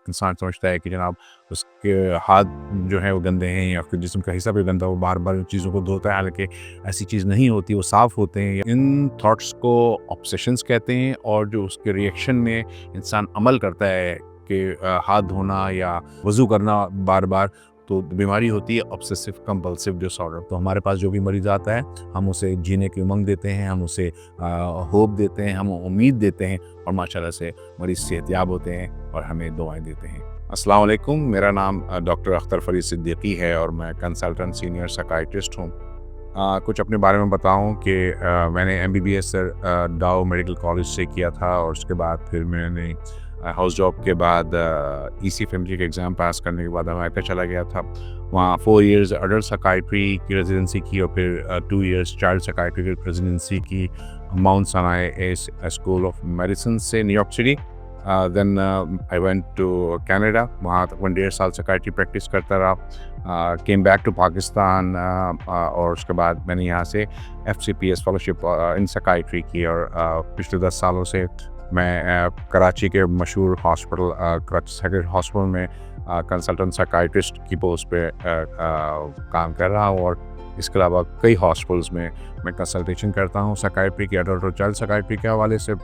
इंसान समझता है कि जनाब उसके हाथ जो हैं वो गंदे हैं या फिर जिस्म का हिस्सा भी गंदा, वो बार-बार उन चीज़ों को धोता है, हालाँकि ऐसी चीज़ नहीं होती, वो साफ़ होते हैं। इन थॉट्स को ऑब्सेशंस कहते हैं और जो उसके रिएक्शन में इंसान अमल करता है कि हाथ धोना या वज़ू करना बार-बार, तो बीमारी होती है ऑब्सेसिव कंपल्सिव डिसऑर्डर। तो हमारे पास जो भी मरीज़ आता है, हम उसे जीने की उमंग देते हैं, हम उसे होप देते हैं, हम उम्मीद देते हैं और माशाल्लाह से मरीज़ सेहतयाब होते हैं और हमें दुआएँ देते हैं। अस्सलाम वालेकुम, मेरा नाम डॉक्टर अख्तर फरीद सिद्दीकी है और मैं कंसल्टेंट सीनियर साइकियाट्रिस्ट हूँ। कुछ अपने बारे में बताऊँ कि मैंने एमबीबीएस डाउ मेडिकल कॉलेज से किया था और उसके बाद फिर मैंने हाउस जॉब के बाद ईसीएफएमजी के एग्ज़ाम पास करने के बाद अमेरिका चला गया था। वहाँ 4 इयर्स अडल्ट साइकियाट्री की रेजिडेंसी की और फिर 2 इयर्स चाइल्ड साइकियाट्री की रेजिडेंसी की Mount Sinai school of medicine से New York city. Then I went to Canada, वहाँ तक 1.5 साल साइकियाट्री प्रैक्टिस करता रहा। केम बैक टू पाकिस्तान और उसके बाद मैंने यहाँ से एफसीपीएस फेलोशिप इन साइकियाट्री की और पिछले 10 सालों से मैं कराची के मशहूर हॉस्पिटल कराची साइकियाट्री हॉस्पिटल में कंसल्टेंट साइकियाट्रिस्ट की पोस्ट पे काम कर रहा हूँ और इसके अलावा कई हॉस्पिटल्स में मैं कंसल्टेशन करता हूँ साइकियाट्री की, एडल्ट और चाइल्ड साइकियाट्री के हवाले से।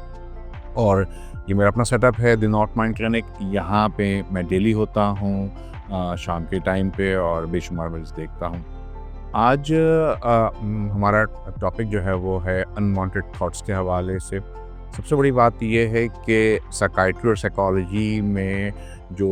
और ये मेरा अपना सेटअप है द नॉर्थ माइंड क्लिनिक। यहाँ पे मैं डेली होता हूँ शाम के टाइम पे और बेशुमार मरीज़ देखता हूँ। आज हमारा टॉपिक जो है वो है अनवांटेड थॉट्स के हवाले से। सबसे बड़ी बात ये है कि साइकियाट्री और साइकोलॉजी में जो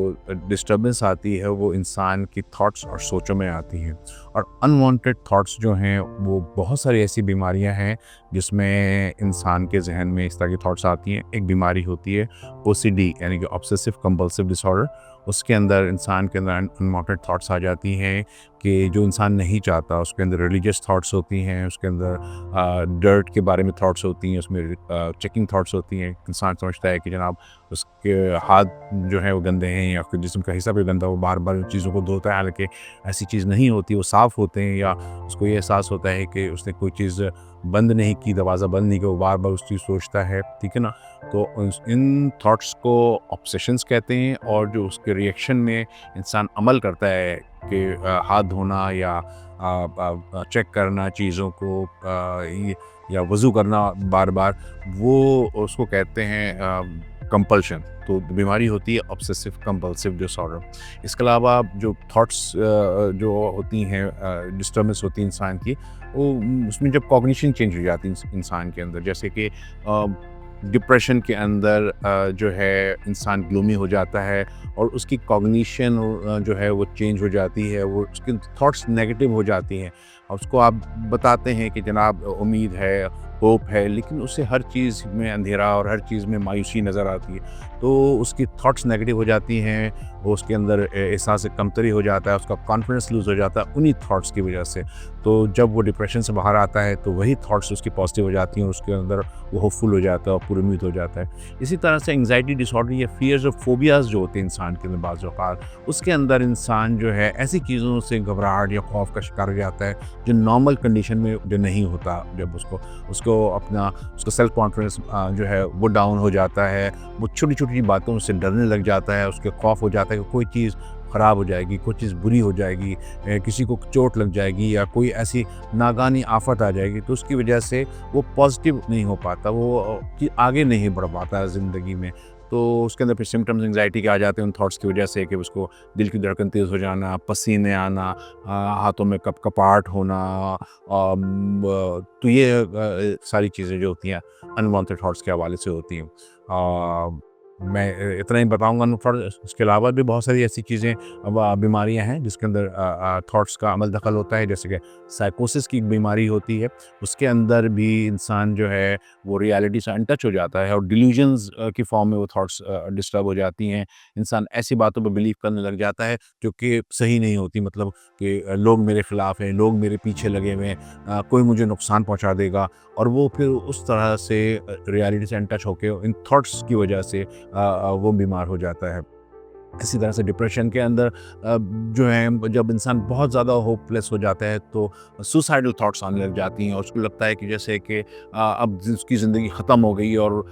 डिस्टर्बेंस आती है वो इंसान की थॉट्स और सोचों में आती है और अनवांटेड थॉट्स जो हैं वो बहुत सारी ऐसी बीमारियां हैं जिसमें इंसान के जहन में इस तरह की थॉट्स आती हैं। एक बीमारी होती है ओसीडी यानी कि ऑब्सेसिव कंपल्सिव डिसऑर्डर। उसके अंदर इंसान के अंदर अनवांटेड थॉट्स आ जाती हैं कि जो इंसान नहीं चाहता। उसके अंदर रिलीजियस थॉट्स होती हैं, उसके अंदर डर्ट के बारे में थॉट्स होती हैं, उसमें चेकिंग थॉट्स होती हैं। इंसान समझता है कि जनाब उसके हाथ जो है वो गंदे हैं या फिर जिस्म का हिस्सा भी गंदा, वो बार बार उन चीज़ों को धोता है, हालांकि ऐसी चीज़ नहीं होती, वो साफ़ होते हैं। या उसको ये एहसास होता है कि उसने कोई चीज़ बंद नहीं की, दरवाज़ा बंद नहीं किया, वो बार बार उस चीज़ सोचता है, ठीक है ना। तो इन थॉट्स को ऑब्सेशंस कहते हैं और जो उसके रिएक्शन में इंसान अमल करता है कि हाथ धोना या चेक करना चीज़ों को या वज़ू करना बार बार, वो उसको कहते हैं कंपल्शन। तो बीमारी होती है ऑब्सेसिव कंपल्सिव डिसऑर्डर। इसके अलावा जो थॉट्स जो होती हैं डिस्टर्बेंस होती है इंसान की, वो उसमें जब कॉग्निशन चेंज हो जाती है इंसान के अंदर, जैसे कि डिप्रेशन के अंदर जो है इंसान ग्लूमी हो जाता है और उसकी कॉग्निशन जो है वो चेंज हो जाती है, वो उसकी थॉट्स नेगेटिव हो जाती हैं। और उसको आप बताते हैं कि जनाब उम्मीद है, होप है, लेकिन उसे हर चीज़ में अंधेरा और हर चीज़ में मायूसी नज़र आती है। तो उसकी थॉट्स नेगेटिव हो जाती हैं, वो उसके अंदर एहसास कमतरी हो जाता है, उसका कॉन्फिडेंस लूज़ हो जाता है उन्हीं थॉट्स की वजह से। तो जब वो डिप्रेशन से बाहर आता है तो वही थॉट्स उसकी पॉजिटिव हो जाती हैं और उसके अंदर वो होपफुल हो जाता है और पूरी उम्मीद हो जाता है। इसी तरह से एंग्जाइटी डिसऑर्डर या फियर्स और फोबियाज़ जो होते हैं इंसान के अंदर बाज़ औक़ात, उसके अंदर इंसान जो है ऐसी चीज़ों से घबराहट या खौफ का शिकार हो जाता है जो नॉर्मल कंडीशन में जो नहीं होता। जब उसको उसका सेल्फ कॉन्फिडेंस जो है वो डाउन हो जाता है, वो छोटी-छोटी बातों से डरने लग जाता है, उसके खौफ हो जाता है कि कोई चीज़ ख़राब हो जाएगी, कोई चीज़ बुरी हो जाएगी, किसी को चोट लग जाएगी या कोई ऐसी नागानी आफ़त आ जाएगी, तो उसकी वजह से वो पॉज़िटिव नहीं हो पाता, वो कि आगे नहीं बढ़ पाता ज़िंदगी में। तो उसके अंदर फिर सिम्पटम्स एंग्जायटी के आ जाते हैं उन थॉट्स की वजह से कि उसको दिल की धड़कन तेज़ हो जाना, पसीने आना, हाथों में कपकपाहट होना। तो ये सारी चीज़ें जो होती हैं अनवांटेड थॉट्स के हवाले से होती हैं। मैं इतना ही बताऊँगा अनवांटेड, इसके अलावा भी बहुत सारी ऐसी चीज़ें बीमारियाँ हैं जिसके अंदर थॉट्स का अमल दखल होता है, जैसे कि साइकोसिस की एक बीमारी होती है। उसके अंदर भी इंसान जो है वो रियलिटी से अनटच हो जाता है और डिल्यूजन्स की फॉर्म में वो थॉट्स डिस्टर्ब हो जाती हैं। इंसान ऐसी बातों पे बिलीव करने लग जाता है जो कि सही नहीं होती, मतलब कि लोग मेरे खिलाफ हैं, लोग मेरे पीछे लगे हुए हैं, कोई मुझे नुकसान पहुंचा देगा, और वो फिर उस तरह से रियलिटी से अनटच होकर इन थॉट्स की वजह से वो बीमार हो जाता है। इसी तरह से डिप्रेशन के अंदर जो है जब इंसान बहुत ज़्यादा होपलेस हो जाता है तो सुसाइडल थॉट्स आने लग जाती हैं और उसको लगता है कि जैसे कि अब उसकी ज़िंदगी ख़त्म हो गई और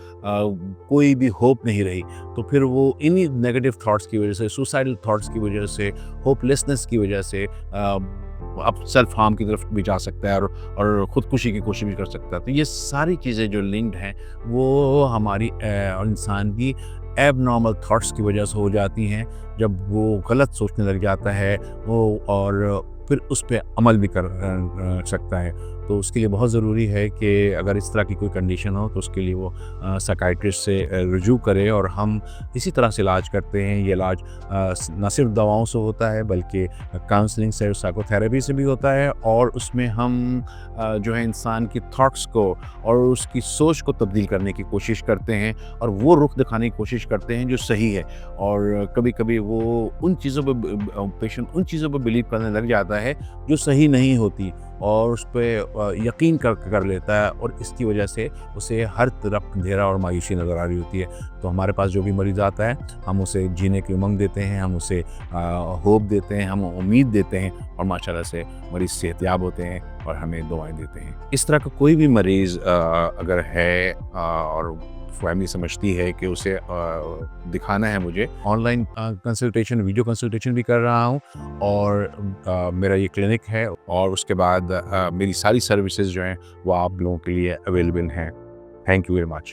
कोई भी होप नहीं रही। तो फिर वो इन्हीं नेगेटिव थॉट्स की वजह से, सुसाइडल थॉट्स की वजह से, होपलेसनेस की वजह से अब सेल्फ हार्म की तरफ भी जा सकता है और खुदकुशी की कोशिश भी कर सकता है। तो ये सारी चीज़ें जो लिंक्ड हैं वो हमारी इंसान की एबनॉर्मल थॉट्स की वजह से हो जाती हैं। जब वो गलत सोचने लग जाता है वो और फिर उस पे अमल भी कर सकता है। तो उसके लिए बहुत ज़रूरी है कि अगर इस तरह की कोई कंडीशन हो तो उसके लिए वो साइकियाट्रिस्ट से रुजू करे और हम इसी तरह से इलाज करते हैं। ये इलाज ना सिर्फ दवाओं से होता है बल्कि काउंसलिंग से, साइकोथेरेपी से भी होता है और उसमें हम जो है इंसान की थॉट्स को और उसकी सोच को तब्दील करने की कोशिश करते हैं और वो रुख दिखाने की कोशिश करते हैं जो सही है। और कभी-कभी वो उन चीज़ों पे पेशेंट उन चीज़ों पे बिलीव करने लग जाता है जो सही नहीं होती और उस पे यकीन कर लेता है और इसकी वजह से उसे हर तरफ अंधेरा और मायूसी नज़र आ रही होती है। तो हमारे पास जो भी मरीज़ आता है, हम उसे जीने की उमंग देते हैं, हम उसे होप देते हैं, हम उम्मीद देते हैं और माशाल्लाह से मरीज़ सेहतयाब होते हैं और हमें दुआएँ देते हैं। इस तरह का कोई भी मरीज़ अगर है और फैमिली समझती है कि उसे दिखाना है मुझे, ऑनलाइन कंसल्टेशन, वीडियो कंसल्टेशन भी कर रहा हूँ और मेरा ये क्लिनिक है और उसके बाद मेरी सारी सर्विसेज जो हैं वो आप लोगों के लिए अवेलेबल हैं। Thank you very much.